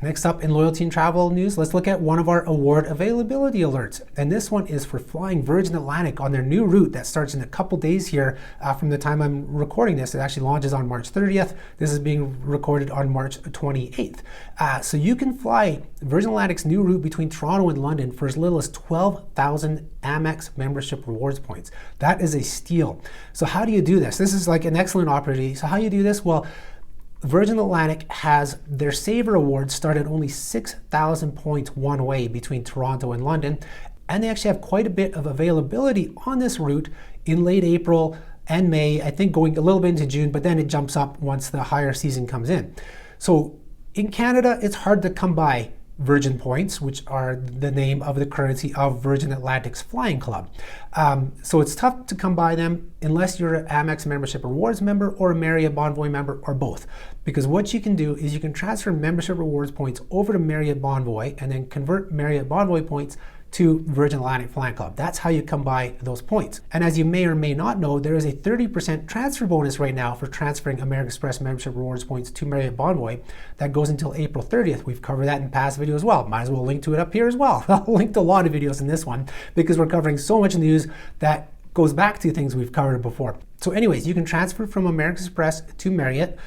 Next up in loyalty and travel news, let's look at one of our award availability alerts. And this one is for flying Virgin Atlantic on their new route that starts in a couple days here from the time I'm recording this. It actually launches on March 30th. This is being recorded on March 28th. So you can fly Virgin Atlantic's new route between Toronto and London for as little as 12,000 Amex membership rewards points. That is a steal. So how do you do this? This is like an excellent opportunity. So how do you do this? Well, Virgin Atlantic has their Saver Awards start at only 6,000 points one way between Toronto and London, and they actually have quite a bit of availability on this route in late April and May, I think going a little bit into June, but then it jumps up once the higher season comes in. So in Canada, it's hard to come by Virgin Points, which are the name of the currency of Virgin Atlantic's flying club. So it's tough to come by them unless you're an Amex Membership Rewards member or a Marriott Bonvoy member or both. Because what you can do is you can transfer membership rewards points over to Marriott Bonvoy and then convert Marriott Bonvoy points to Virgin Atlantic Flying Club. That's how you come by those points. And as you may or may not know, there is a 30% transfer bonus right now for transferring American Express membership rewards points to Marriott Bonvoy. That goes until April 30th. We've covered that in past videos as well. Might as well link to it up here as well. I'll link to a lot of videos in this one because we're covering so much news that goes back to things we've covered before. So anyways, you can transfer from American Express to Marriott.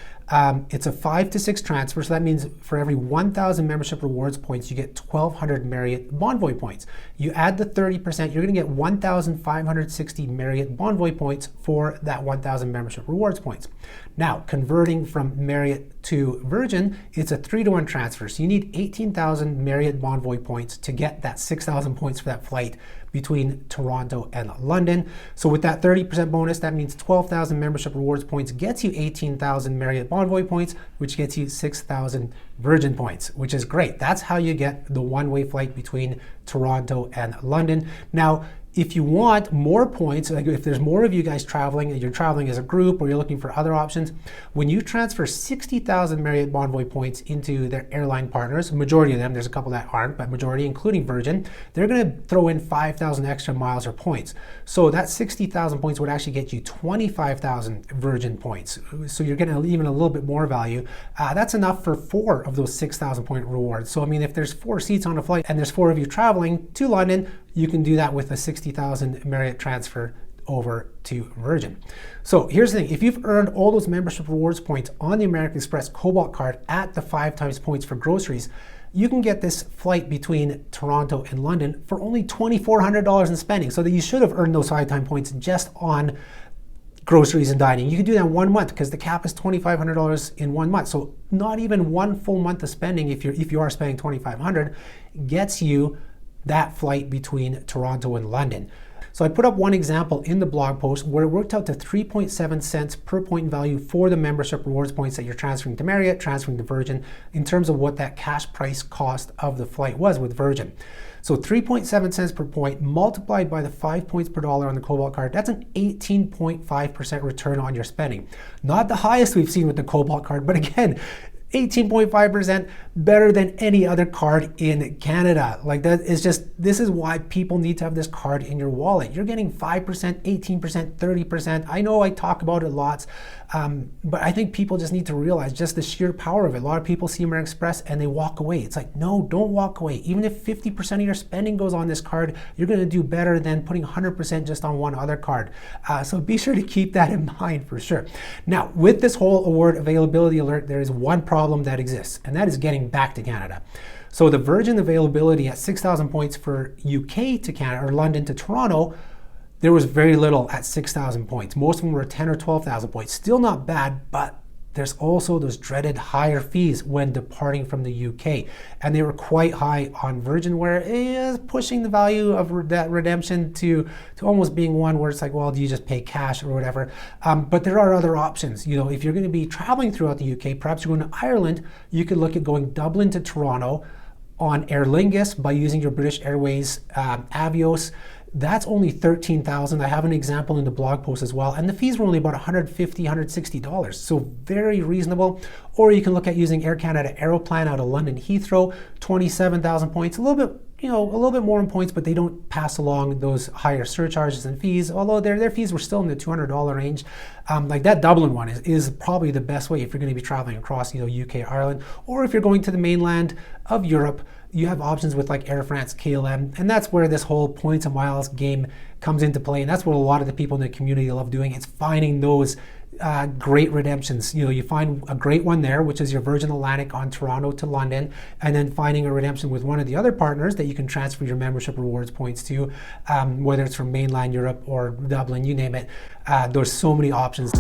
It's a 5 to 6 transfer, so that means for every 1,000 membership rewards points, you get 1,200 Marriott Bonvoy points. You add the 30%, you're going to get 1,560 Marriott Bonvoy points for that 1,000 membership rewards points. Now, converting from Marriott to Virgin, it's a 3-to-1 transfer, so you need 18,000 Marriott Bonvoy points to get that 6,000 points for that flight between Toronto and London. So with that 30% bonus, that means 12,000 membership rewards points gets you 18,000 Marriott Bonvoy points, which gets you 6,000 Virgin points, which is great. That's how you get the one-way flight between Toronto and London. Now, if you want more points, like if there's more of you guys traveling, and you're traveling as a group or you're looking for other options, when you transfer 60,000 Marriott Bonvoy points into their airline partners, majority of them, there's a couple that aren't, but majority, including Virgin, they're going to throw in 5,000 extra miles or points. So that 60,000 points would actually get you 25,000 Virgin points. So you're getting even a little bit more value. That's enough for 4 of those 6,000 point rewards. So I mean, if there's 4 seats on a flight and there's 4 of you traveling to London, you can do that with a 60,000 Marriott transfer over to Virgin. So here's the thing, if you've earned all those membership rewards points on the American Express Cobalt card at the 5 times points for groceries, you can get this flight between Toronto and London for only $2,400 in spending. So that you should have earned those 5 times points just on groceries and dining. You can do that in 1 month because the cap is $2,500 in 1 month. So not even 1 full month of spending, if you are spending $2,500, gets you that flight between Toronto and London. So I put up one example in the blog post where it worked out to 3.7 cents per point value for the membership rewards points that you're transferring to Marriott, transferring to Virgin, in terms of what that cash price cost of the flight was with Virgin. So 3.7 cents per point multiplied by the 5 points per dollar on the Cobalt card, that's an 18.5% return on your spending. Not the highest we've seen with the Cobalt card, but again, 18.5% better than any other card in Canada. Like that is just, this is why people need to have this card in your wallet. You're getting 5%, 18%, 30%. I know I talk about it lots, but I think people just need to realize just the sheer power of it. A lot of people see American Express and they walk away. It's like, no, don't walk away. Even if 50% of your spending goes on this card, you're gonna do better than putting 100% just on one other card. So be sure to keep that in mind for sure. Now, with this whole award availability alert, there is one problem that exists, and that is getting back to Canada. So the Virgin availability at 6,000 points for UK to Canada, or London to Toronto, there was very little at 6,000 points. Most of them were 10 or 12,000 points. Still not bad, but there's also those dreaded higher fees when departing from the UK. And they were quite high on Virgin, where it is pushing the value of that redemption to almost being one where it's like, well, do you just pay cash or whatever? But there are other options. You know, if you're going to be traveling throughout the UK, perhaps you're going to Ireland, you could look at going Dublin to Toronto on Aer Lingus by using your British Airways Avios. That's only $13,000. I have an example in the blog post as well. And the fees were only about $150, $160. So very reasonable. Or you can look at using Air Canada Aeroplan out of London Heathrow, 27,000 points, a little bit a little bit more in points, but they don't pass along those higher surcharges and fees, although their fees were still in the $200 range. Like that Dublin one is probably the best way if you're going to be traveling across, UK, Ireland, or if you're going to the mainland of Europe. You have options with like Air France, KLM, and that's where this whole points and miles game comes into play. And that's what a lot of the people in the community love doing. It's finding those great redemptions. You find a great one there, which is your Virgin Atlantic on Toronto to London, and then finding a redemption with one of the other partners that you can transfer your membership rewards points to, whether it's from mainland Europe or Dublin, you name it. There's so many options.